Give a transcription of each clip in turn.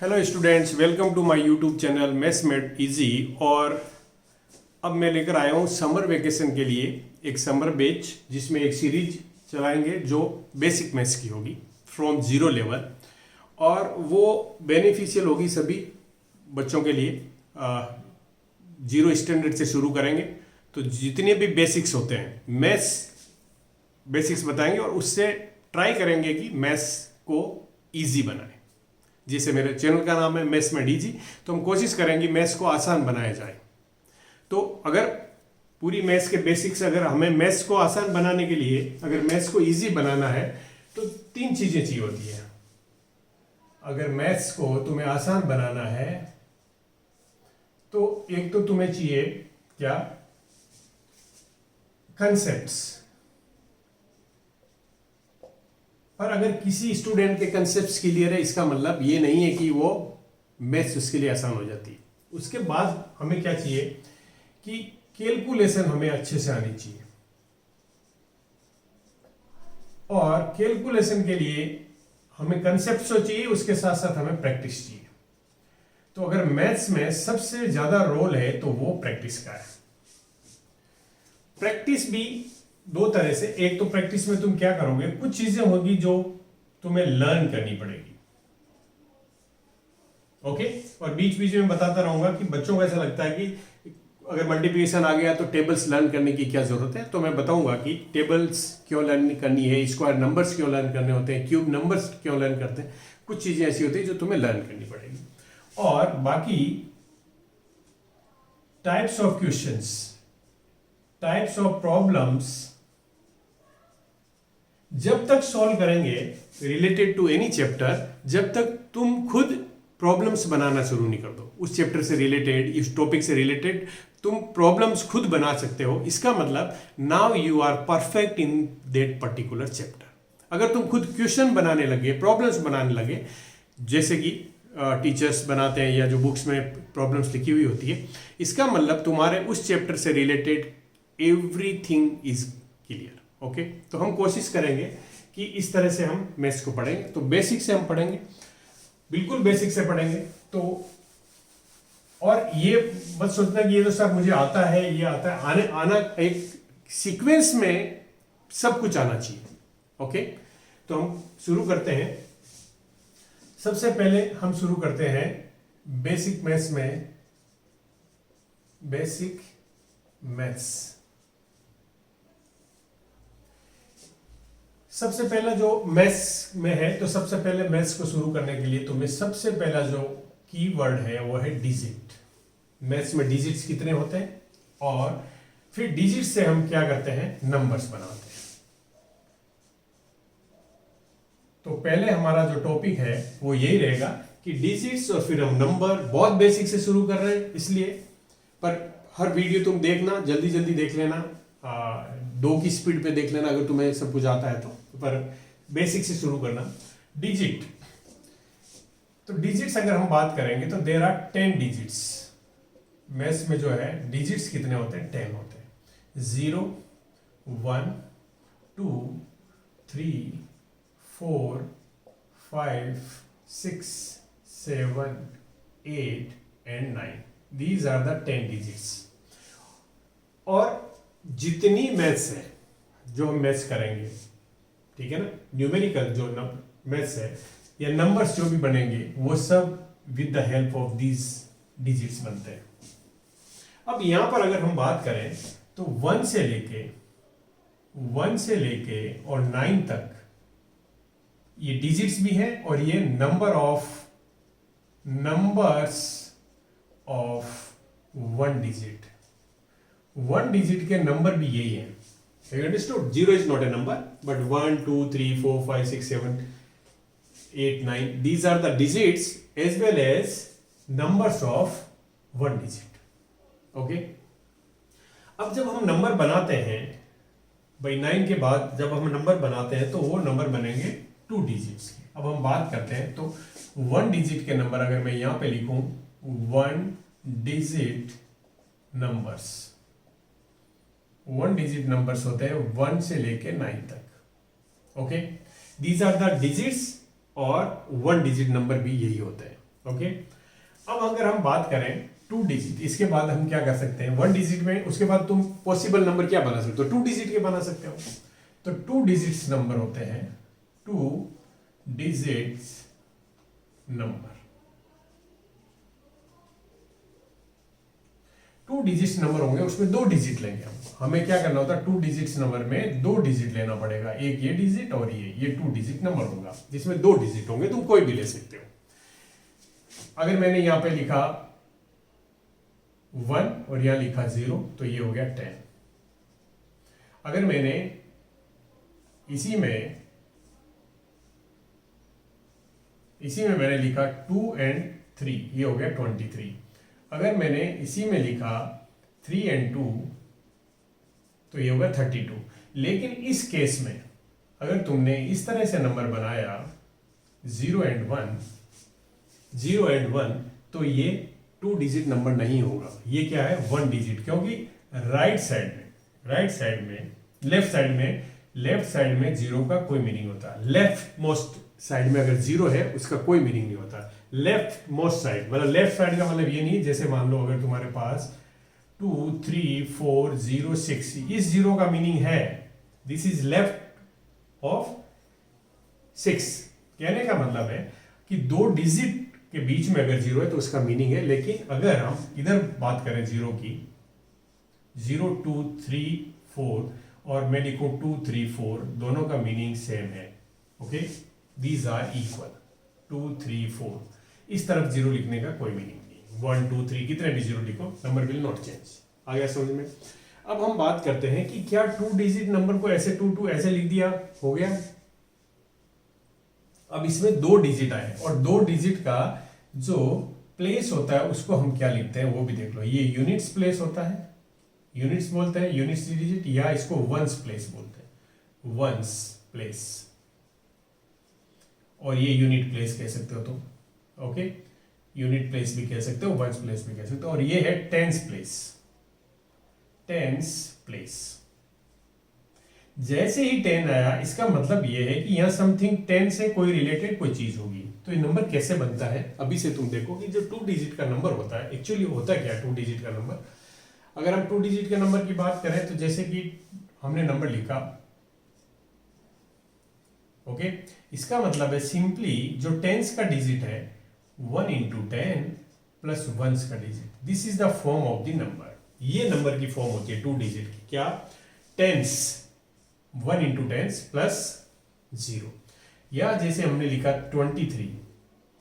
Hello students, welcome to my YouTube channel maths made easy. और अब मैं लेकर आया हूँ समर वेकेशन के लिए एक समर बैच, जिसमें एक सीरीज चलाएंगे जो बेसिक मैथ्स की होगी फ्रॉम जीरो लेवल, और वो बेनिफिशियल होगी सभी बच्चों के लिए। जीरो स्टैंडर्ड से शुरू करेंगे, तो जितने भी बेसिक्स होते हैं मैथ्स बेसिक्स बताएंगे और उससे ट्राई करेंगे कि मैथ्स को ईजी बनाएं। जैसे मेरे चैनल का नाम है मैथ्स मेड इजी, तो हम कोशिश करेंगे मैथ्स को आसान बनाया जाए। तो अगर पूरी मैथ्स के बेसिक्स, अगर हमें मैथ्स को आसान बनाने के लिए, अगर मैथ्स को इजी बनाना है तो तीन चीजें चाहिए होती है। अगर मैथ्स को तुम्हें आसान बनाना है तो एक तो तुम्हें चाहिए क्या, कंसेप्ट्स। पर अगर किसी स्टूडेंट के कंसेप्ट्स क्लियर है, इसका मतलब ये नहीं है कि वो मैथ्स उसके लिए आसान हो जाती है। उसके बाद हमें क्या चाहिए कि कैलकुलेशन हमें अच्छे से आनी चाहिए, और कैलकुलेशन के लिए हमें कंसेप्ट तो चाहिए, उसके साथ साथ हमें प्रैक्टिस चाहिए। तो अगर मैथ्स में सबसे ज्यादा रोल है तो वो प्रैक्टिस का है। प्रैक्टिस भी दो तरह से, एक तो प्रैक्टिस में तुम क्या करोगे, कुछ चीजें होगी जो तुम्हें लर्न करनी पड़ेगी, ओके। और बीच बीच में बताता रहूंगा कि बच्चों को ऐसा लगता है कि अगर मल्टीप्लिकेशन आ गया तो टेबल्स लर्न करने की क्या जरूरत है, तो मैं बताऊंगा कि टेबल्स क्यों लर्न करनी है, स्क्वायर नंबर्स क्यों लर्न करने होते हैं, क्यूब नंबर्स क्यों लर्न करते हैं। कुछ चीजें ऐसी होती है जो तुम्हें लर्न करनी पड़ेगी। और बाकी types of questions, types of problems जब तक सॉल्व करेंगे रिलेटेड टू एनी चैप्टर, जब तक तुम खुद प्रॉब्लम्स बनाना शुरू नहीं कर दो, उस चैप्टर से रिलेटेड, इस टॉपिक से रिलेटेड तुम प्रॉब्लम्स खुद बना सकते हो। इसका मतलब now you are perfect in that particular chapter. अगर तुम खुद क्वेश्चन बनाने लगे, प्रॉब्लम्स बनाने लगे, जैसे कि टीचर्स बनाते हैं या जो बुक्स में प्रॉब्लम्स लिखी हुई होती है, इसका मतलब तुम्हारे उस चैप्टर से related everything is clear, okay. तो हम कोशिश करेंगे कि इस तरह से हम मैथ्स को पढ़ेंगे। तो बेसिक से हम पढ़ेंगे, बिल्कुल बेसिक से पढ़ेंगे। तो और ये मत सोचना कि ये तो सर मुझे आता है, ये आता है, आना एक सीक्वेंस में सब कुछ आना चाहिए, ओके। तो हम शुरू करते हैं। सबसे पहले हम शुरू करते हैं बेसिक मैथ्स में, बेसिक मैथ्स। सबसे पहला जो मैथ्स में है, तो सबसे पहले मैथ्स को शुरू करने के लिए तुम्हें सबसे पहला जो कीवर्ड है वो है डिजिट। मैथ्स में डिजिट्स कितने होते हैं, और फिर डिजिट से हम क्या करते हैं, नंबर्स बनाते हैं। तो पहले हमारा जो टॉपिक है वो यही रहेगा कि डिजिट्स, और फिर हम नंबर। बहुत बेसिक से शुरू कर रहे हैं इसलिए, पर हर वीडियो तुम देखना, जल्दी जल्दी देख लेना, 2 की स्पीड पे देख लेना अगर तुम्हें सब कुछ आता है तो, पर बेसिक से शुरू करना। डिजिट, तो डिजिट्स अगर हम बात करेंगे तो देयर आर 10 डिजिट्स। मैथ्स में जो है डिजिट्स कितने होते हैं, 10 होते हैं। 0, 1, 2, 3, 4, 5, 6, 7, 8 and 9। These are the 10 digits। और जितनी मैथ्स है जो हम मैथ्स करेंगे, ठीक है ना, न्यूमेरिकल जो मैथ्स है या नंबर्स जो भी बनेंगे, वो सब with the help of these digits बनते हैं। अब यहां पर अगर हम बात करें तो 1 से लेके और 9 तक ये डिजिट्स भी हैं, और ये नंबर्स ऑफ 1 डिजिट। 1 डिजिट के नंबर भी यही है, understood. 0 is not A number, but 1, 2, 3, 4, 5, 6, 7, 8, 9 these are the digits as well as numbers of 1 digit, okay. अब जब हम नंबर बनाते हैं भाई 9 के बाद, जब हम नंबर बनाते हैं तो वो नंबर बनेंगे 2 डिजिट्स के। अब हम बात करते हैं तो 1 डिजिट के नंबर अगर मैं यहां पे लिखूं 1 डिजिट नंबर्स, 1 डिजिट नंबर्स होते हैं 1 से लेके 9 तक, okay. These are the digits, और 1 डिजिट नंबर भी यही होते हैं। ओके, अब अगर हम बात करें 2 डिजिट, इसके बाद हम क्या कर सकते हैं 1 डिजिट में, उसके बाद तुम पॉसिबल नंबर क्या बना सकते हो, 2 डिजिट के बना सकते हो। तो 2 डिजिट्स नंबर होते हैं, 2 डिजिट्स नंबर, 2 डिजिट्स नंबर होंगे, उसमें 2 डिजिट लेंगे हम। हमें क्या करना होता है 2 डिजिट्स नंबर में 2 डिजिट लेना पड़ेगा, एक ये डिजिट और ये 2 डिजिट नंबर होगा जिसमें 2 डिजिट होंगे, तुम कोई भी ले सकते हो। अगर मैंने यहां पे लिखा 1 और यहां लिखा 0 तो ये हो गया 10। अगर मैंने इसी में मैंने लिखा 2 और 3, ये हो गया 23। अगर मैंने इसी में लिखा 3 और 2 तो ये होगा 32। लेकिन इस केस में अगर तुमने इस तरह से नंबर बनाया 0 और 1 तो ये 2 डिजिट नंबर नहीं होगा, ये क्या है 1 डिजिट, क्योंकि लेफ्ट साइड में 0 का कोई मीनिंग होता है। लेफ्ट मोस्ट साइड में अगर 0 है उसका कोई मीनिंग नहीं होता। लेफ्ट मोस्ट साइड मतलब लेफ्ट साइड का मतलब ये नहीं, जैसे मान लो अगर तुम्हारे पास 2 3 4 0 6, इस 0 का मीनिंग है दिस इज लेफ्ट ऑफ 6। कहने का मतलब है कि 2 डिजिट के बीच में अगर 0 है तो उसका मीनिंग है। लेकिन अगर हम इधर बात करें 0 की, 0 2 3 4 और मैं लिखूं 2 3 4, दोनों का मीनिंग सेम है। ओके, दीज आर इक्वल, 2 3 4, इस तरफ 0 लिखने का कोई मीनिंग नहीं। 1 2 3 कितने भी 0 लिखो नंबर विल नॉट चेंज। आ गया समझ में। अब हम बात करते हैं कि क्या 2 डिजिट नंबर को ऐसे 2 2 ऐसे लिख दिया हो गया। अब इसमें 2 डिजिट आए और 2 डिजिट का जो प्लेस होता है उसको हम क्या लिखते हैं वो भी देख लो। ये यूनिट्स प्लेस होता है, यूनिट्स बोलते हैं, यूनिट्स डिजिट, या इसको वंस प्लेस बोलते हैं, वंस प्लेस, और ये यूनिट प्लेस कह सकते हो तुम। ओके, यूनिट प्लेस भी कह सकते हो, वंस प्लेस भी कह सकते हो। और ये है टेंस प्लेस, टेंस प्लेस। जैसे ही 10 आया इसका मतलब ये है कि यहां समथिंग 10 से कोई रिलेटेड कोई चीज होगी। तो ये नंबर कैसे बनता है अभी से तुम देखो कि जो 2 डिजिट का नंबर होता है एक्चुअली होता क्या है 2 डिजिट का नंबर। अगर हम 2 डिजिट के नंबर की बात करें तो जैसे कि हमने नंबर लिखा, ओके, इसका मतलब है सिंपली जो टेंस का डिजिट है 1 into 10 प्लस वंस का digit, this is the form of the number. ये नंबर की फॉर्म होती है 2 डिजिट की, क्या, टेंस, 1 into 10 प्लस 0। या जैसे हमने लिखा 23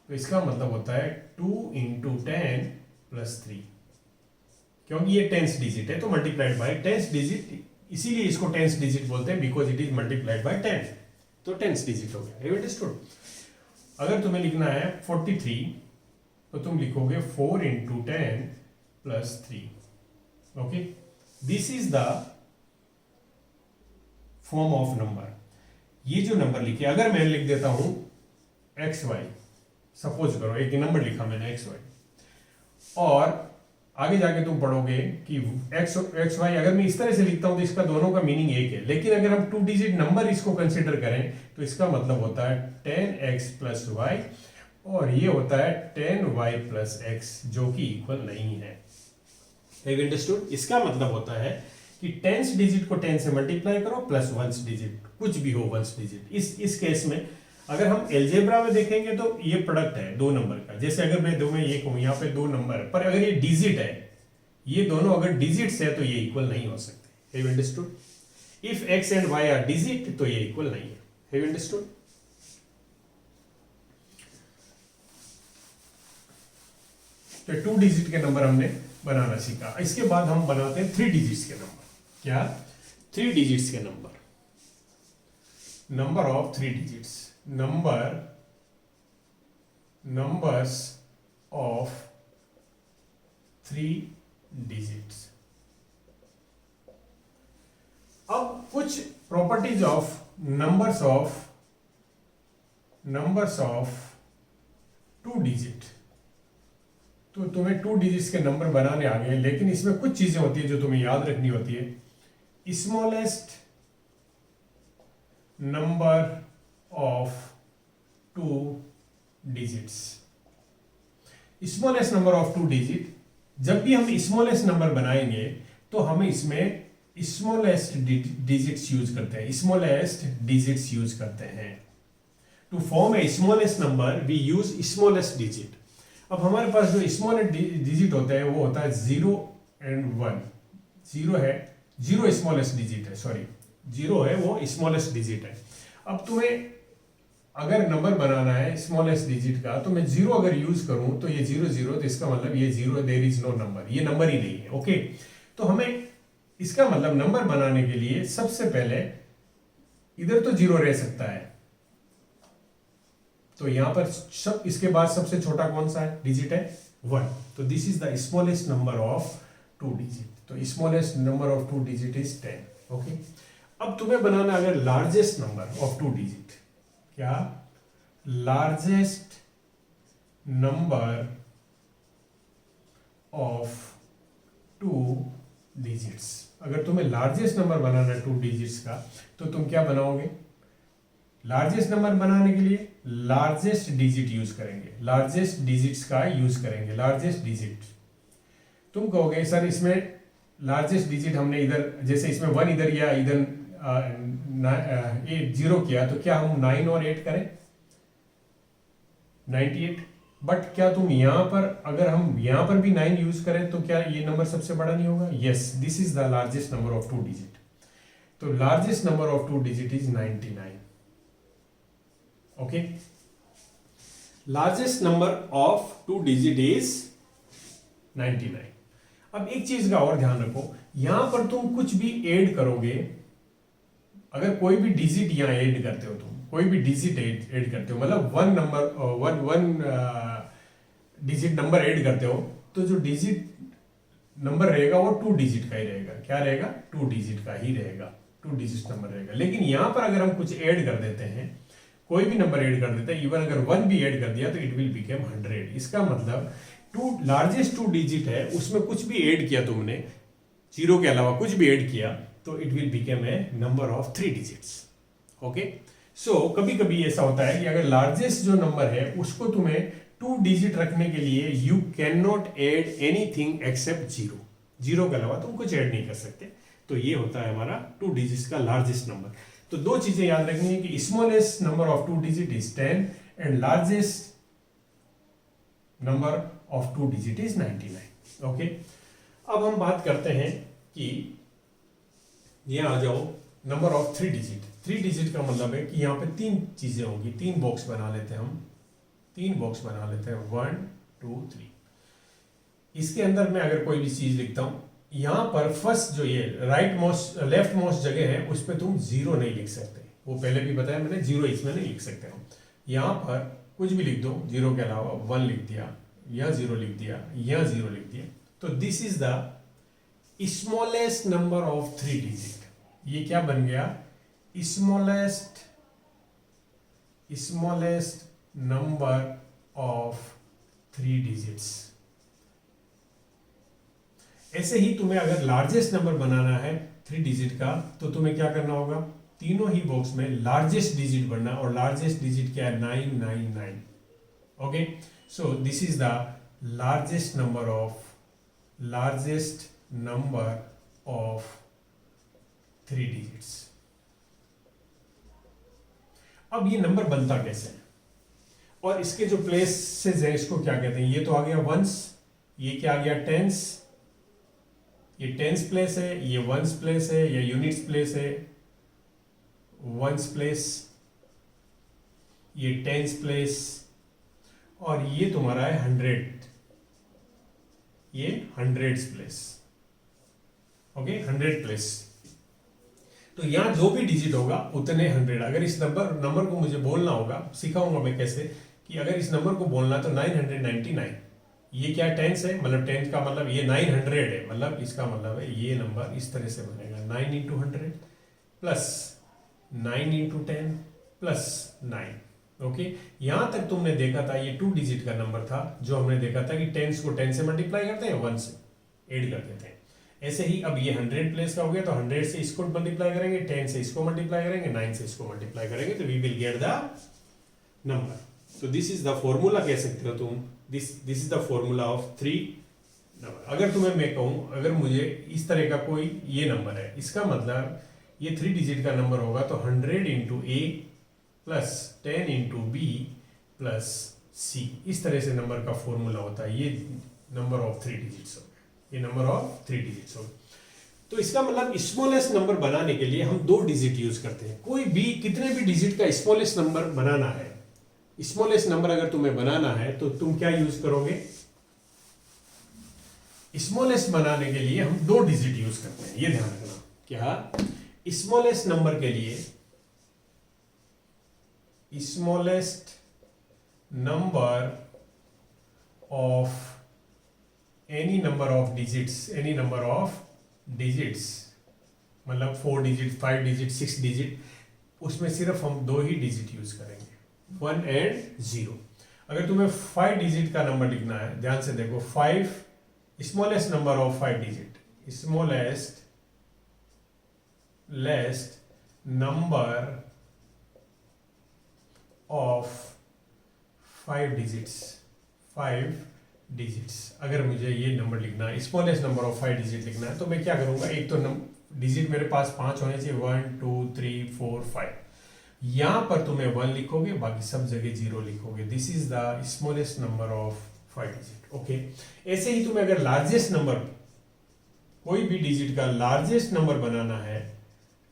तो इसका मतलब होता है 2 into 10 प्लस 3, क्योंकि ये टेंस डिजिट है तो मल्टीप्लाइड बाय टेंस डिजिट, इसीलिए इसको टेंस डिजिट बोलते हैं because it is multiplied by 10, तो टेंस डिजिट हो गया। अंडरस्टूड। अगर तुम्हें लिखना है 43 तो तुम लिखोगे 4 into 10 plus 3। Okay, this is the form of number. ये जो नंबर लिखे, अगर मैं लिख देता हूं एक्स वाई, सपोज करो एक नंबर लिखा मैंने एक्स वाई, और आगे जाके तुम पढ़ोगे कि एक्स वाई अगर मैं इस तरह से लिखता हूं तो इसका दोनों का मीनिंग एक है। लेकिन अगर हम 2 डिजिट नंबर इसको कंसिडर करें तो इसका मतलब होता है 10x प्लस वाई, और ये होता है 10y प्लस एक्स, जो कि इक्वल नहीं है। अंडरस्टूड। इसका मतलब होता है कि टेंस डिजिट को 10 से मल्टीप्लाई करो प्लस वंस डिजिट, कुछ भी हो वंस डिजिट। इस केस में अगर हम एल्जेब्रा में देखेंगे तो ये प्रोडक्ट है 2 नंबर का। जैसे अगर मैं दो में ये कहूं यहाँ पे 2 नंबर है, पर अगर ये डिजिट है, ये दोनों अगर डिजिट्स है तो ये इक्वल नहीं हो सकते। Have understood. If X and Y are digit तो ये इक्वल नहीं है। Have understood. तो 2 डिजिट के नंबर हमने बनाना सीखा। इसके बाद हम बनाते हैं 3 डिजिट्स के नंबर। क्या, 3 डिजिट्स के number, number of 3 digits, numbers of 3 digits. अब कुछ properties of numbers of 2 digit. तो तुम्हें 2 डिजिट्स के नंबर बनाने आ गए, लेकिन इसमें कुछ चीजें होती है जो तुम्हें याद रखनी होती है। Smallest number of 2 digits, smallest number of two digit, जब भी हम स्मॉलेस्ट नंबर बनाएंगे तो हमें इसमें स्मॉलेस्ट डिजिट्स यूज करते हैं, स्मॉलेस्ट डिजिट्स यूज करते हैं। To form a smallest number we use smallest digit. अब हमारे पास जो स्मॉलेस्ट डिजिट होता है वो होता है 0 एंड 1। 0 है, 0 स्मॉलेस्ट डिजिट है, सॉरी 0 है वो स्मॉलेस्ट डिजिट है। अब तुम्हें अगर नंबर बनाना है स्मॉलेस्ट डिजिट का, तो मैं 0 अगर यूज करूं तो ये 0 0, तो इसका मतलब ये 0, देयर इज नो नंबर, ये नंबर ही नहीं है। ओके, तो हमें इसका मतलब नंबर बनाने के लिए सबसे पहले इधर तो 0 रह सकता है, तो यहां पर सब, इसके बाद सबसे छोटा कौन सा है डिजिट है 1, तो this is the smallest number of two digit. तो smallest number of two digit is 10। Okay, अब तुम्हें बनाना अगर largest number of two digit, क्या largest number of two digits, अगर तुम्हें लार्जेस्ट नंबर बनाना है टू डिजिट्स का, तो तुम क्या बनाओगे? लार्जेस्ट नंबर बनाने के लिए लार्जेस्ट डिजिट यूज करेंगे, लार्जेस्ट डिजिट्स का यूज करेंगे, लार्जेस्ट डिजिट। तुम कहोगे सर इसमें लार्जेस्ट डिजिट हमने इधर, जैसे इसमें 1 इधर या इधर 0 किया, तो क्या हम 9 और 8 करें? 98। बट क्या तुम यहां पर, अगर हम यहां पर भी 9 यूज करें तो क्या ये नंबर सबसे बड़ा नहीं होगा? Yes, this is the largest number of two digit. तो largest number of two digit is 99। Okay, largest number of two digit is 99। अब एक चीज का और ध्यान रखो, यहां पर तुम कुछ भी ऐड करोगे, अगर कोई भी डिजिट यहां ऐड करते हो, तुम कोई भी डिजिट ऐड करते हो, मतलब वन डिजिट नंबर ऐड करते हो, तो जो डिजिट नंबर रहेगा वो 2 डिजिट का ही रहेगा। क्या रहेगा? 2 डिजिट का ही रहेगा, 2 डिजिट नंबर रहेगा। लेकिन यहां पर अगर हम कुछ ऐड कर देते हैं, कोई भी नंबर ऐड कर देते हैं, इवन अगर 1 भी ऐड कर दिया, तो इट विल बिकम 100। इसका मतलब लार्जेस्ट 2 डिजिट है, उसमें कुछ भी ऐड किया तुमने, 0 के अलावा कुछ भी ऐड किया, तो it will become a number of 3 digits. Okay, so कभी कभी ऐसा होता है कि अगर लार्जेस्ट जो नंबर है उसको तुम्हें 2 डिजिट रखने के लिए you can not add anything except 0, 0 के अलावा तुम कुछ ऐड नहीं कर सकते। तो ये होता है हमारा 2 डिजिट्स का लार्जेस्ट नंबर। तो 2 चीजें याद रखनी है कि smallest number of 2 digit is 10 and largest number of 2 digit is 99। Okay, अब हम बात करते हैं कि यहां आ जाओ नंबर ऑफ 3 डिजिट। 3 डिजिट का मतलब है कि यहां पे 3 चीजें होंगी, 3 बॉक्स बना लेते हैं हम, 3 बॉक्स बना लेते हैं, 1 2 3। इसके अंदर मैं अगर कोई भी चीज लिखता हूं, यहां पर फर्स्ट जो ये लेफ्ट मोस्ट जगह है उस पर तुम 0 नहीं लिख सकते, वो पहले भी बताया मैंने, 0 इसमें नहीं लिख सकते हम। यहां पर कुछ भी लिख दो 0 के अलावा, 1 लिख दिया, या 0 लिख दिया, या 0 लिख दिया, तो this is the smallest number of 3 digit. ये क्या बन गया? Smallest number of 3 digits. ऐसे ही तुम्हें अगर लार्जेस्ट नंबर बनाना है 3 डिजिट का, तो तुम्हें क्या करना होगा? तीनों ही बॉक्स में लार्जेस्ट डिजिट बनना, और लार्जेस्ट डिजिट क्या है? 999। Okay, so this is the largest number of 3 digits. अब ये नंबर बनता कैसे है, और इसके जो प्लेसेस है इसको क्या कहते हैं? ये तो आ गया वंस, ये क्या आ गया? टेंस। ये टेंस प्लेस है, ये वंस प्लेस है, ये यूनिट्स प्लेस है, वंस प्लेस, ये टेंस प्लेस, और ये तुम्हारा है 100, ये हंड्रेड्स प्लेस। Okay, 100 place. तो यहां जो भी डिजिट होगा उतने 100। अगर इस नंबर को मुझे बोलना होगा, सिखाऊंगा मैं कैसे, कि अगर इस नंबर को बोलना तो 999। ये क्या टेंस है, मतलब टेंस का मतलब ये 900 है, मतलब इसका मतलब है ये नंबर इस तरह से बनेगा, 9 × 100 प्लस 9 × 10 प्लस 9। ओके, यहां तक तुमने देखा था ये 2 डिजिट का नंबर था, जो हमने देखा था कि टेंस को 10 से मल्टीप्लाई करते हैं, 1 से ऐड कर देते हैं। ऐसे ही अब ये 100 प्लेस का हो गया, तो 100 से इसको मल्टीप्लाई करेंगे, 10 से इसको मल्टीप्लाई करेंगे, 9 से इसको मल्टीप्लाई करेंगे, तो we will get the number. तो दिस इज द फॉर्मूला कह सकते हो तुम, this is the formula of 3 नंबर। अगर तुम्हें मैं कहूँ, अगर मुझे इस तरह का कोई ये नंबर है, इसका मतलब ये 3 डिजिट का नंबर होगा, तो 100 इंटू ए प्लस 10 इंटू बी प्लस सी, इस तरह से नंबर का फॉर्मूला होता है। ये नंबर ऑफ 3 डिजिट्स हो गए, ये नंबर ऑफ 3 डिजिट्स हो गए। तो इसका मतलब स्मॉलेस्ट नंबर बनाने के लिए हम 2 डिजिट यूज करते हैं। कोई भी कितने भी डिजिट का स्मॉलेस्ट नंबर बनाना है, स्मॉलेस्ट नंबर अगर तुम्हें बनाना है तो तुम क्या यूज करोगे? स्मॉलेस्ट बनाने के लिए हम 2 डिजिट यूज करते हैं, ये ध्यान रखना। क्या? स्मॉलेस्ट नंबर के लिए, smallest number of any number of digits, any number of digits, मतलब 4 डिजिट, 5 डिजिट, 6 डिजिट, उसमें सिर्फ हम 2 ही डिजिट यूज करेंगे, 1 एंड 0। अगर तुम्हें 5 डिजिट का नंबर लिखना है, ध्यान से देखो, 5 smallest number of 5 digit, smallest number of 5 digits, 5 digits. अगर मुझे ये नंबर लिखना है, स्मॉलेस्ट नंबर ऑफ 5 डिजिट लिखना है, तो मैं क्या करूंगा? एक तो डिजिट मेरे पास 5 होने चाहिए, 1 2 3 4 5। यहां पर तुम्हें 1 लिखोगे, बाकी सब जगह 0 लिखोगे। This is the smallest number of 5 digit. Okay, ऐसे ही तुम्हें अगर लार्जेस्ट नंबर, कोई भी डिजिट का लार्जेस्ट नंबर बनाना है,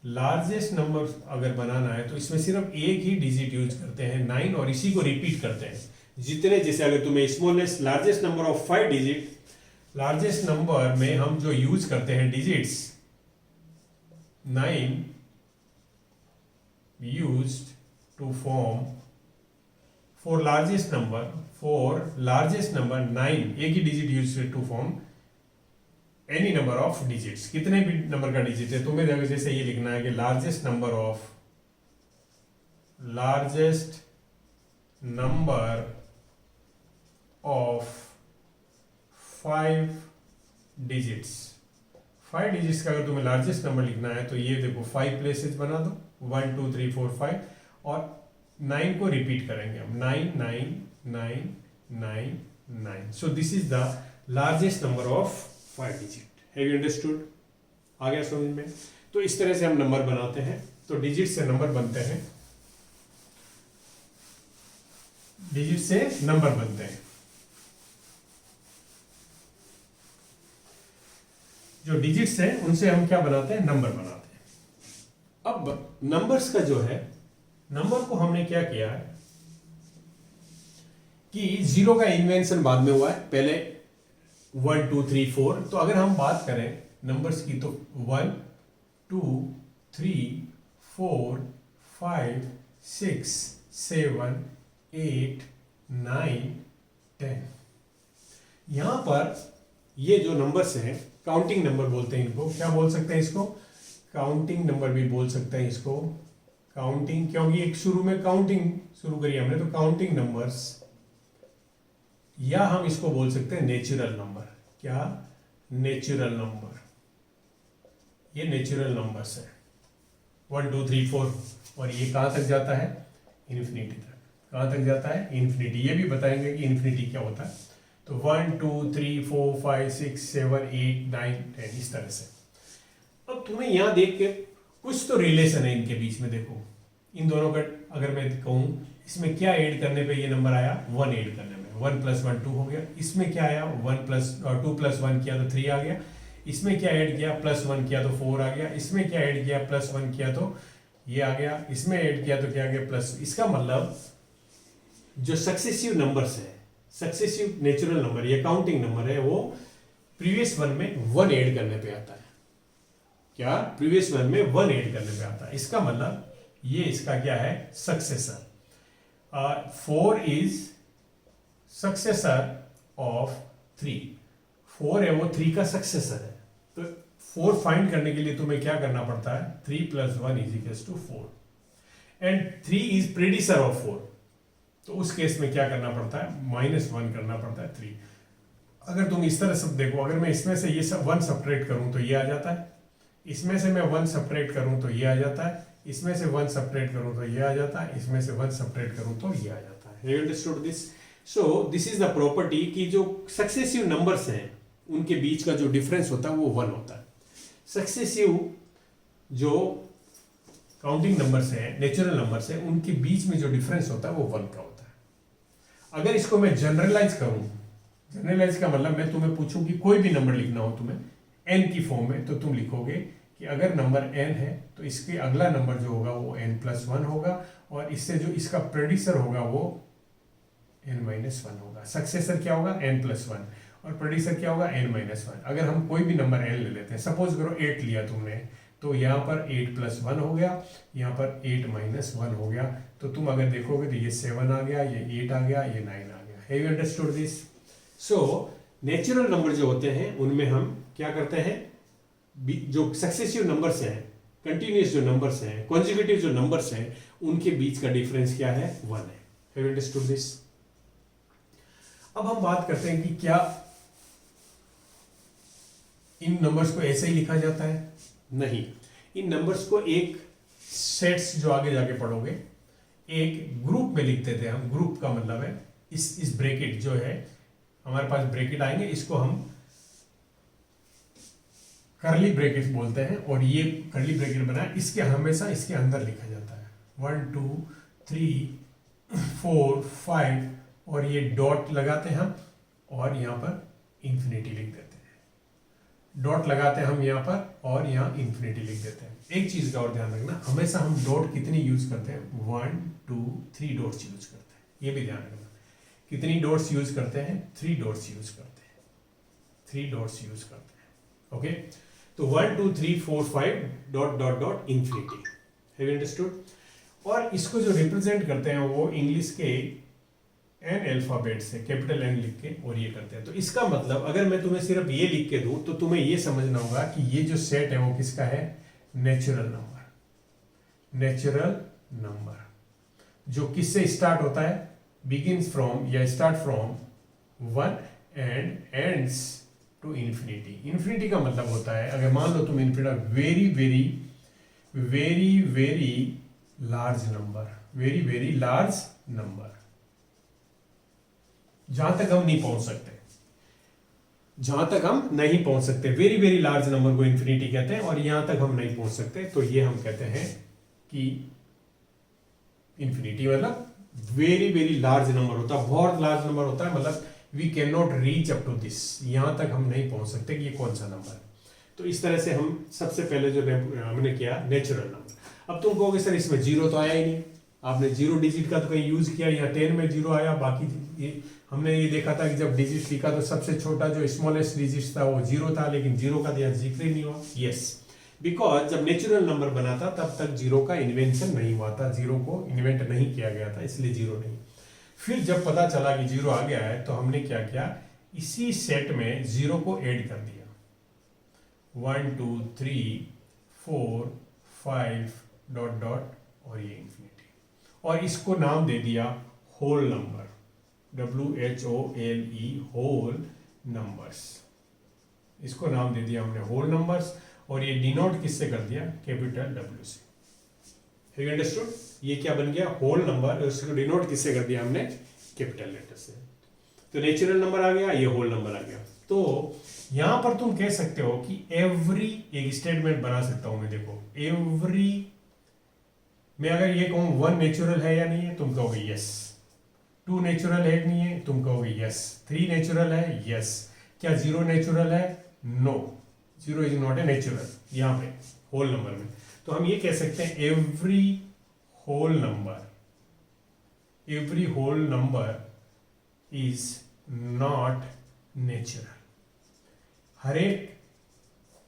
लार्जेस्ट नंबर अगर बनाना है, तो इसमें सिर्फ एक ही डिजिट यूज करते हैं, 9, और इसी को रिपीट करते हैं जितने, जैसे अगर तुम्हें smallest largest number of 5 digit, largest number में हम जो यूज करते हैं digits 9 used to form, for largest number 9, एक ही digit use to form any number of digits, कितने भी नंबर का डिजिट है। तुम्हें देखो, जैसे ये लिखना है कि largest number of 5 digits, 5 digits का अगर तुम्हें लार्जेस्ट नंबर लिखना है, तो ये देखो 5 प्लेसेस बना दो, 1 2 3 4 5, और 9 को रिपीट करेंगे हम, 9 9 9 9 9। So this is the largest number of 5 digit. Have you understood? आ गया समझ में? तो इस तरह से हम नंबर बनाते हैं। तो डिजिट से नंबर बनते हैं, डिजिट से नंबर बनते हैं। जो डिजिट्स हैं उनसे हम क्या बनाते हैं? नंबर बनाते हैं। अब नंबर्स का जो है, नंबर को हमने क्या किया है कि 0 का इन्वेंशन बाद में हुआ है, पहले 1 2 3 4। तो अगर हम बात करें नंबर्स की, तो 1 2 3 4 5 6 7 8 9 10। यहां पर ये जो नंबर्स हैं, काउंटिंग नंबर बोलते हैं इनको। क्या बोल सकते हैं इसको? काउंटिंग नंबर भी बोल सकते हैं इसको, काउंटिंग, क्योंकि एक शुरू में काउंटिंग शुरू करी हमने, तो काउंटिंग नंबर्स, या हम इसको बोल सकते हैं नेचुरल नंबर। क्या? Natural number. ये नेचुरल नंबर्स है, 1 2 3 4, और ये कहां तक जाता है? इन्फिनिटी तक। कहां तक जाता है? इन्फिनिटी। ये भी बताएंगे कि इन्फिनिटी क्या होता है। तो 1 2 3 4 5 6 7 8 9 10, इस तरह से। अब तुम्हें यहां देख के कुछ तो रिलेशन है इनके बीच में। देखो, इन दोनों का अगर मैं कहूं, इसमें क्या ऐड करने पे ये नंबर आया? 1 ऐड करने में, 1 + 1 2 हो गया। इसमें क्या आया? 2 + 1 किया तो 3 आ गया। इसमें क्या ऐड किया? +1 किया तो 4 आ गया। इसमें क्या ऐड किया? +1 किया तो ये आ गया। इसमें ऐड किया तो क्या आ गया? प्लस। इसका मतलब जो सक्सेसिव नंबर्स है, सक्सेसिव नेचुरल नंबर, ये काउंटिंग नंबर है, वो प्रीवियस वन में 1 ऐड करने पे आता है। क्या? प्रीवियस वन में 1 ऐड करने पे आता है। इसका मतलब ये इसका क्या है? सक्सेसर। 4 is successor of 3। 4 है वो 3 का सक्सेसर है। तो 4 फाइंड करने के लिए तुम्हें क्या करना पड़ता है? 3 + 1 = 4, एंड 3 इज प्रेडिसर ऑफ 4। तो उस केस में क्या करना पड़ता है? -1 करना पड़ता है 3। अगर तुम इस तरह से देखो, अगर मैं इसमें से ये सब 1 सब्ट्रैक्ट करूं तो ये आ जाता है, इसमें से मैं 1 सब्ट्रैक्ट करूं तो ये आ जाता है, इसमें से 1 सब्ट्रैक्ट करूं तो ये आ जाता है, इसमें से 1 सब्ट्रैक्ट करूं तो ये आ जाता है। है। You understood this? So this is the property कि जो सक्सेसिव नंबर्स हैं उनके बीच का जो डिफरेंस होता है वो 1 होता है। सक्सेसिव जो काउंटिंग नंबर्स हैं, नेचुरल नंबर्स हैं, उनके बीच में जो डिफरेंस होता है वो 1 का होता है। अगर इसको मैं जनरलाइज करूं, जनरलाइज का मतलब मैं तुम्हें पूछूं कि कोई भी नंबर लिखना हो तुम्हें n की फॉर्म में, तो तुम लिखोगे कि अगर नंबर n है तो इसके अगला नंबर जो होगा वो n+1 होगा, और इससे जो इसका प्रेडिसर होगा वो n-1 होगा। सक्सेसर क्या होगा? n+1, और प्रेडिसर क्या होगा? n-1। अगर हम कोई भी नंबर n ले लेते हैं, सपोज करो 8 लिया तुमने, तो यहाँ पर 8+1 हो गया, यहाँ पर 8-1 हो गया, तो तुम अगर देखोगे तो ये 7 आ गया, ये 8 आ गया, ये 9 आ गया। Have you understood this? So natural number जो होते हैं उनमें हम क्या करते हैं, जो सक्सेसिव नंबर्स हैं, कंटिन्यूस जो नंबर्स हैं, कॉन्जिक्यूटिव जो नंबर्स हैं, उनके बीच का डिफरेंस क्या है? 1 है। Have you understood this? अब हम बात करते हैं कि क्या इन नंबर्स को ऐसे ही लिखा जाता है? नहीं, इन नंबर्स को एक सेट्स जो आगे जाके पढ़ोगे, एक ग्रुप में लिखते थे हम। ग्रुप का मतलब है इस ब्रैकेट जो है, हमारे पास ब्रैकेट आएंगे, इसको हम करली ब्रैकेट बोलते हैं, और ये करली ब्रैकेट बनाए, इसके हमेशा इसके अंदर लिखा जाता है 1 2 3 4 5, और ये डॉट लगाते हैं हम, और यहाँ पर इंफिनिटी लिख देते हैं। डॉट लगाते हैं हम यहाँ पर, और यहाँ इंफिनिटी लिख देते हैं। एक चीज का और ध्यान रखना, हमेशा हम डॉट कितनी यूज करते हैं? 1 2 3 डॉट्स यूज करते हैं। ये भी ध्यान रखना, कितनी डॉट्स यूज करते हैं? 3 डॉट्स यूज करते हैं। 3 डॉट्स यूज करते हैं। ओके, तो 1 2 3 4 5 dot dot dot infinity. Have you understood? और इसको जो रिप्रेजेंट करते हैं वो इंग्लिश के एन अल्फाबेट से, कैपिटल एन लिख के, और ये करते हैं। तो इसका मतलब अगर मैं तुम्हें सिर्फ ये लिख के दूं तो तुम्हें ये समझना होगा कि ये जो सेट है वो किसका है? Natural number. नेचुरल नंबर जो किससे स्टार्ट होता है? बिगिंस फ्रॉम या start from 1 and ends to infinity. Infinity का मतलब होता है, अगर मान लो तुम infinity, very very very very large number, very very large number, जहां तक हम नहीं पहुंच सकते, जहां तक हम नहीं पहुंच सकते, वेरी वेरी लार्ज नंबर को इंफिनिटी कहते हैं, और यहां तक हम नहीं पहुंच सकते, तो ये हम कहते हैं कि इंफिनिटी मतलब वेरी वेरी लार्ज नंबर होता है, बहुत लार्ज नंबर होता है, मतलब we can not reach up to this, यहां तक हम नहीं पहुंच सकते कि ये कौन सा नंबर है। तो इस तरह से हम सबसे पहले जो हमने किया नेचुरल नंबर। अब तुम कहोगे सर इसमें जीरो तो आया ही नहीं, आपने जीरो डिजिट का तो कहीं यूज किया, यहाँ 10 में जीरो आया, बाकी हमने ये देखा था कि जब डिजिट लिखा तो सबसे छोटा जो स्मॉलेस्ट डिजिट था वो जीरो था, लेकिन जीरो का यहाँ जिक्र ही नहीं हुआ। यस, बिकॉज जब नेचुरल नंबर बना था तब तक जीरो का इन्वेंशन नहीं हुआ था, जीरो को इन्वेंट नहीं किया गया था, इसलिए जीरो नहीं। फिर जब पता चला कि जीरो आ गया है तो हमने क्या किया, इसी सेट में जीरो को ऐड कर दिया, 1 2 3 4 5 डॉट डॉट और ये इंफिनिटी, और इसको नाम दे दिया whole number, WHOLE, whole numbers, इसको नाम दे दिया हमने होल नंबर्स, और ये डिनोट किससे कर दिया? कैपिटल W से। Have you understood? ये क्या बन गया? होल नंबर, उसको डिनोट किससे कर दिया हमने? कैपिटल लेटर से। तो नेचुरल नंबर आ गया, ये होल नंबर आ गया। तो यहां पर तुम कह सकते हो कि एवरी, एक स्टेटमेंट बना सकता हूं मैं, देखो एवरी, मैं अगर ये कहूं 1 नेचुरल है या नहीं है, तुम कहोगे यस। 2 नेचुरल है कि नहीं है, तुम कहोगे यस। 3 नेचुरल है, यस। क्या 0 नेचुरल है? No, 0 is not a natural यहाँ पे होल नंबर में। तो हम ये कह सकते हैं every whole number, every whole number is not natural. हर एक,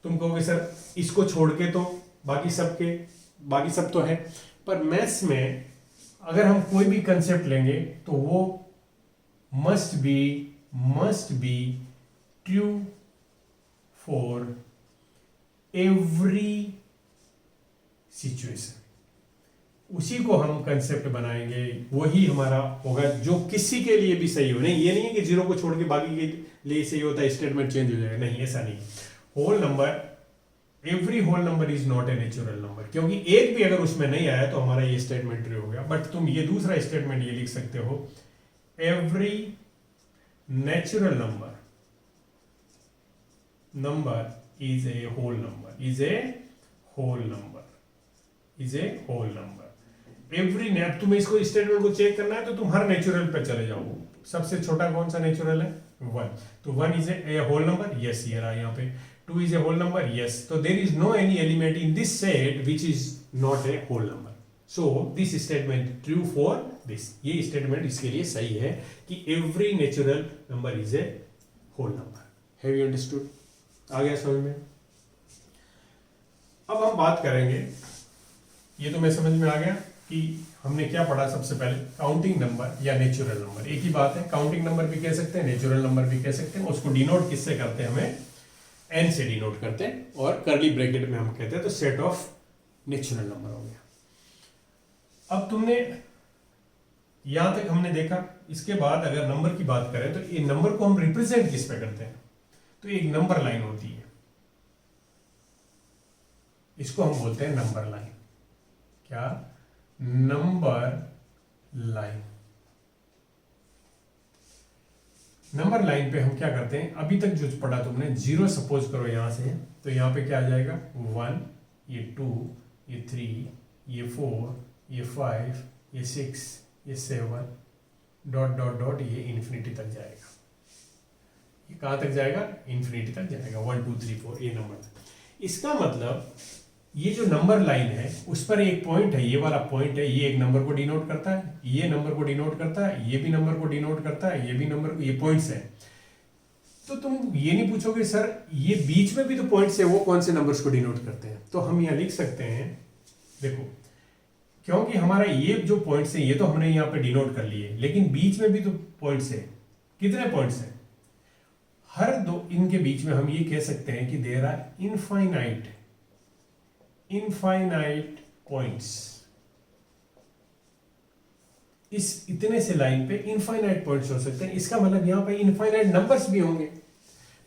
तुम कहोगे सर इसको छोड़ के तो बाकी सब तो है, पर मैथ्स में अगर हम कोई भी कंसेप्ट लेंगे तो वो must be true for every situation. उसी को हम कंसेप्ट बनाएंगे, वही हमारा होगा जो किसी के लिए भी सही हो। नहीं, ये नहीं है कि जीरो को छोड़ के बाकी के लिए सही होता है, स्टेटमेंट चेंज हो जाएगा, नहीं, ऐसा नहीं। Whole number every whole number is not a natural number, क्योंकि एक भी अगर उसमें नहीं आया तो हमारा ये स्टेटमेंट ट्रू हो गया। बट तुम ये दूसरा स्टेटमेंट ये लिख सकते हो, every natural number is a whole number, is a whole number, is a whole number. Every ने, अब तुम्हें इसको स्टेटमेंट को चेक करना है तो तुम हर नेचुरल पे चले जाओ। सबसे छोटा कौन सा नेचुरल है? 1, तो 1 is a whole number, yes ये रहा यहाँ पे। 2 is a whole number, yes. So there is no any element in this set which is not a whole number. So this statement true for this. ये statement इसके लिए सही है कि every natural number is a whole number. Have you understood? आ गया समझ में? अब हम बात करेंगे, ये तो मैं समझ में आ गया कि हमने क्या पढ़ा सबसे पहले, काउंटिंग नंबर या नेचुरल नंबर। एक ही बात है, काउंटिंग नंबर भी कह सकते हैं, नेचुरल नंबर भी कह सकते हैं। उसको डिनोट किससे करते हैं? हमें n से डिनोट करते हैं, और करली ब्रैकेट में हम कहते हैं तो सेट ऑफ नेचुरल नंबर हो गया। अब तुमने यहां तक हमने देखा, इसके बाद अगर नंबर की बात करें तो ये नंबर को हम रिप्रेजेंट किस पे करते हैं? तो एक नंबर लाइन होती है, इसको हम बोलते हैं नंबर लाइन। क्या? Number line. नंबर लाइन पे हम क्या करते हैं? अभी तक जो पढ़ा तुमने, 0 सपोज करो यहां से, तो यहां पे क्या आ जाएगा? 1, ये 2, ये 3, ये 4, ये 5, ये 6, ये 7, डॉट डॉट डॉट, ये इन्फिनिटी तक जाएगा। ये कहां तक जाएगा? इन्फिनिटी तक जाएगा। 1 2 3 4 ये नंबर। इसका मतलब ये जो नंबर लाइन है उस पर एक पॉइंट है, ये वाला पॉइंट है, ये एक नंबर को डिनोट करता है, ये नंबर को डिनोट करता है, ये भी नंबर को डिनोट करता है, ये भी नंबर को, ये पॉइंट्स है। तो तुम ये नहीं पूछोगे सर ये बीच में भी तो पॉइंट्स है, वो कौन से नंबर्स को डिनोट करते हैं? तो हम यहाँ लिख सकते हैं, देखो, क्योंकि हमारा ये जो पॉइंट्स है ये तो हमने यहाँ पे डिनोट कर लिए, लेकिन बीच में भी तो पॉइंट्स है। कितने पॉइंट्स हैं? हर दो इनके बीच में हम ये कह सकते हैं कि देयर आर इनफाइनाइट पॉइंट्स। इस इतने से लाइन पे इनफाइनाइट पॉइंट्स हो सकते हैं। इसका मतलब यहां पे इनफाइनाइट नंबर्स भी होंगे,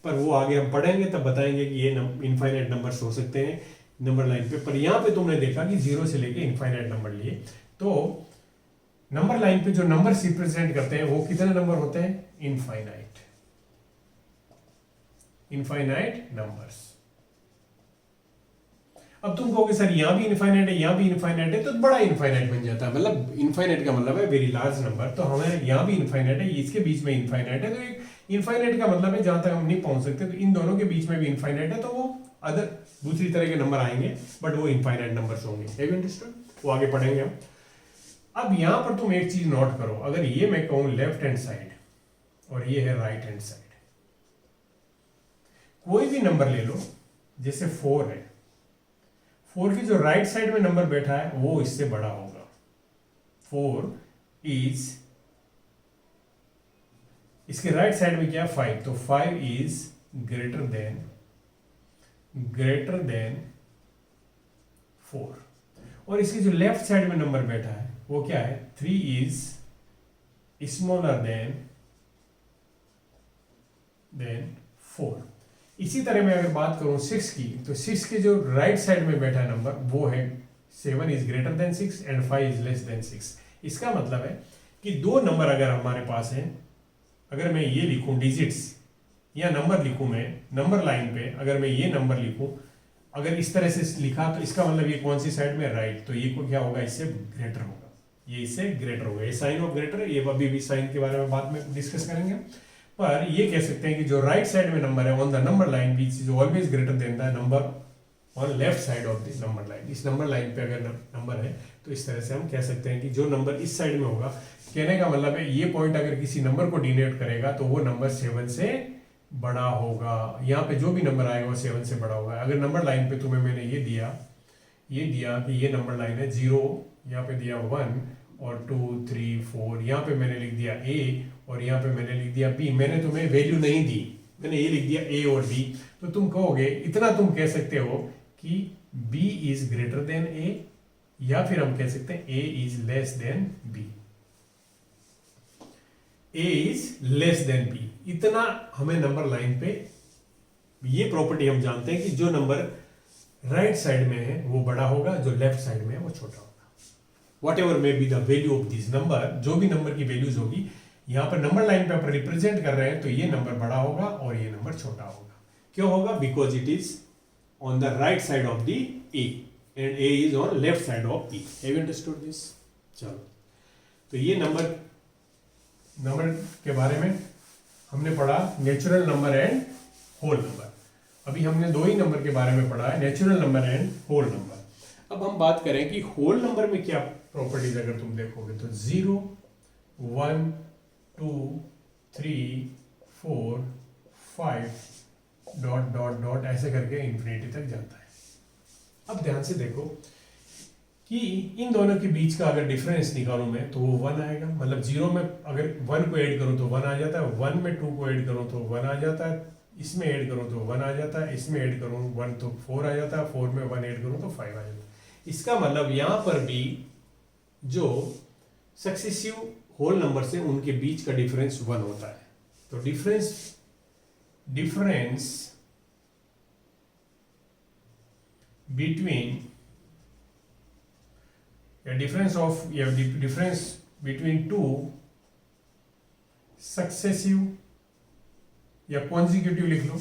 पर वो आगे हम पढ़ेंगे तब बताएंगे कि ये इनफाइनाइट नंबर्स हो सकते हैं नंबर लाइन पे। पर यहां पे तुमने देखा कि 0 से लेके इनफाइनाइट नंबर लिए, तो नंबर लाइन पे जो नंबर्स रिप्रेजेंट करते हैं वो कितने नंबर होते हैं? Infinite numbers. अब तुम कहोगे सर यहां भी इनफाइनाइट है, यहां भी इनफाइनाइट है, तो बड़ा इनफाइनाइट बन जाता है। मतलब इनफाइनाइट का मतलब है वेरी लार्ज नंबर। तो हमें यहां भी इनफाइनाइट है, इसके बीच में इनफाइनाइट है, तो एक इनफाइनाइट का मतलब है जहां तक हम नहीं पहुंच सकते, तो इन दोनों के बीच में भी इनफाइनाइट है, तो वो अदर दूसरी तरह के नंबर आएंगे, बट वो इनफाइनाइट नंबर्स होंगे। Have you understood? वो आगे पढ़ेंगे हम। अब यहां पर तुम एक चीज नोट करो, अगर ये मैं कहूं लेफ्ट हैंड साइड और ये है राइट हैंड साइड, कोई भी नंबर ले लो, जैसे 4 है, 4 की जो राइट साइड में नंबर बैठा है वो इससे बड़ा होगा। 4 इज, इसके राइट साइड में क्या है? 5, तो 5 इज ग्रेटर देन 4। और इसकी जो लेफ्ट साइड में नंबर बैठा है वो क्या है? 3 इज स्मॉलर देन 4। इसी तरह मैं अगर बात करूं 6 की, तो 6 के जो राइट साइड में बैठा नंबर वो है 7 is greater than 6 and 5 is less than 6। इसका मतलब है कि दो नंबर अगर हमारे पास हैं, अगर मैं ये लिखूं डिजिट्स या नंबर लिखूं, मैं नंबर लाइन पे अगर मैं ये नंबर लिखूं, अगर इस तरह से लिखा तो इसका मतलब ये कौन सी साइड में? राइट। तो ये को क्या होगा? इससे ग्रेटर होगा, ये इससे ग्रेटर होगा। ये साइन ऑफ ग्रेटर है, ये अभी भी साइन के बारे में बाद में डिस्कस करेंगे। पर ये कह सकते हैं कि जो राइट साइड में नंबर है on the number line which is always greater than the number on left side of the number line. इस नंबर लाइन पे अगर नंबर है तो इस तरह से हम कह सकते हैं कि जो नंबर इस साइड में होगा, कहने का मतलब है ये पॉइंट अगर किसी नंबर को डिनोट करेगा तो वो नंबर 7 से बड़ा होगा। यहाँ पे जो भी नंबर आएगा वो 7 से बड़ा होगा। अगर नंबर लाइन पे तुम्हें मैंने ये दिया कि ये नंबर लाइन है 0, यहाँ पे दिया 1 और 2 3 4, यहाँ पे मैंने लिख दिया A और यहाँ पे मैंने लिख दिया B। मैंने तुम्हें वैल्यू नहीं दी, मैंने ये लिख दिया A और B। तो तुम कहोगे, इतना तुम कह सकते हो कि B is greater than A, या फिर हम कह सकते हैं A is less than B। A is less than B। इतना हमें नंबर लाइन पे ये प्रॉपर्टी हम जानते हैं कि जो नंबर राइट साइड में है वो बड़ा होगा, जो लेफ्ट साइड में है वो छोटा होगा। What ever may be the value of this number, जो भी नंबर की वैल्यूज होगी, यहाँ पर नंबर लाइन पे आप रिप्रेजेंट कर रहे हैं तो ये नंबर बड़ा होगा और ये नंबर छोटा होगा। क्यों होगा? Because it is on the right side of the A and A is on left side of B. Have you understood this? चलो, तो ये नंबर के बारे में हमने पढ़ा, natural number and whole number. अभी हमने दो ही नंबर के बारे में पढ़ा है, natural number and whole number. अब हम बात करें कि होल नंबर में क्या प्रॉपर्टीज अगर तुम देखोगे तो 0, 1, 2, 3, 4, 5 डॉट डॉट डॉट ऐसे करके इंफिनिटी तक जाता है। अब ध्यान से देखो कि इन दोनों के बीच का अगर डिफरेंस निकालूं मैं तो वो 1 आएगा। मतलब 0 में अगर 1 को ऐड करूं तो 1 आ जाता है, 1 में 2 को ऐड करूं तो 1 आ जाता है, इसमें ऐड करूं तो 1 आ जाता है, इसमें ऐड करूं 1 तो 4 आ जाता है, 4 में 1 ऐड करूं तो 5 आ जाता है। इसका मतलब यहां पर भी जो सक्सेसिव होल नंबर से उनके बीच का डिफरेंस 1 होता है। तो difference between difference between two successive या consecutive लिख लो,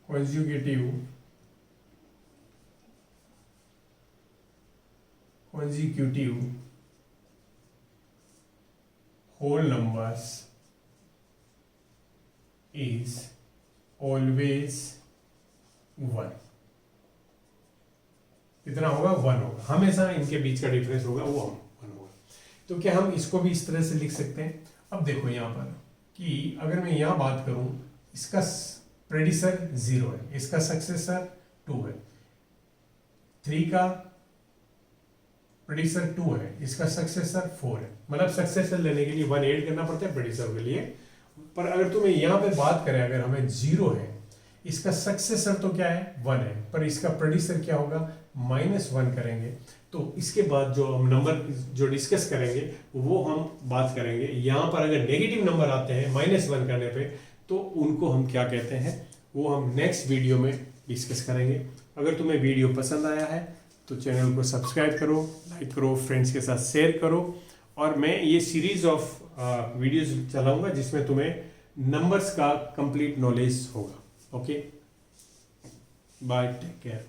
consecutive whole numbers is always 1। कितना होगा? 1 होगा। हमेशा इनके बीच का डिफरेंस होगा वो 1 होगा। तो क्या हम इसको भी इस तरह से लिख सकते हैं? अब देखो यहाँ पर कि अगर मैं यहाँ बात करूं, इसका प्रेडिसर 0 है, इसका सक्सेसर 2 है, 3 का प्रेडिसर 2 है, इसका सक्सेसर 4 है। मतलब सक्सेसर लेने के लिए 1 ऐड करना पड़ता है प्रेडिसर के लिए। पर अगर तुम्हें यहाँ पे बात करें, अगर हमें 0 है, इसका सक्सेसर तो क्या है? 1 है, पर इसका प्रेडिसर क्या होगा? -1 करेंगे। तो इसके बाद जो हम नंबर जो डिस्कस करेंगे वो हम बात करेंगे। यहाँ पर अगर नेगेटिव नंबर आते हैं -1 करने पे तो उनको हम क्या कहते हैं वो हम नेक्स्ट वीडियो में डिस्कस करेंगे। अगर तुम्हें वीडियो पसंद आया है तो चैनल को सब्सक्राइब करो, लाइक करो, फ्रेंड्स के साथ शेयर करो। और मैं ये सीरीज ऑफ वीडियोस चलाऊंगा जिसमें तुम्हें नंबर्स का कंप्लीट नॉलेज होगा। Okay, bye, take care.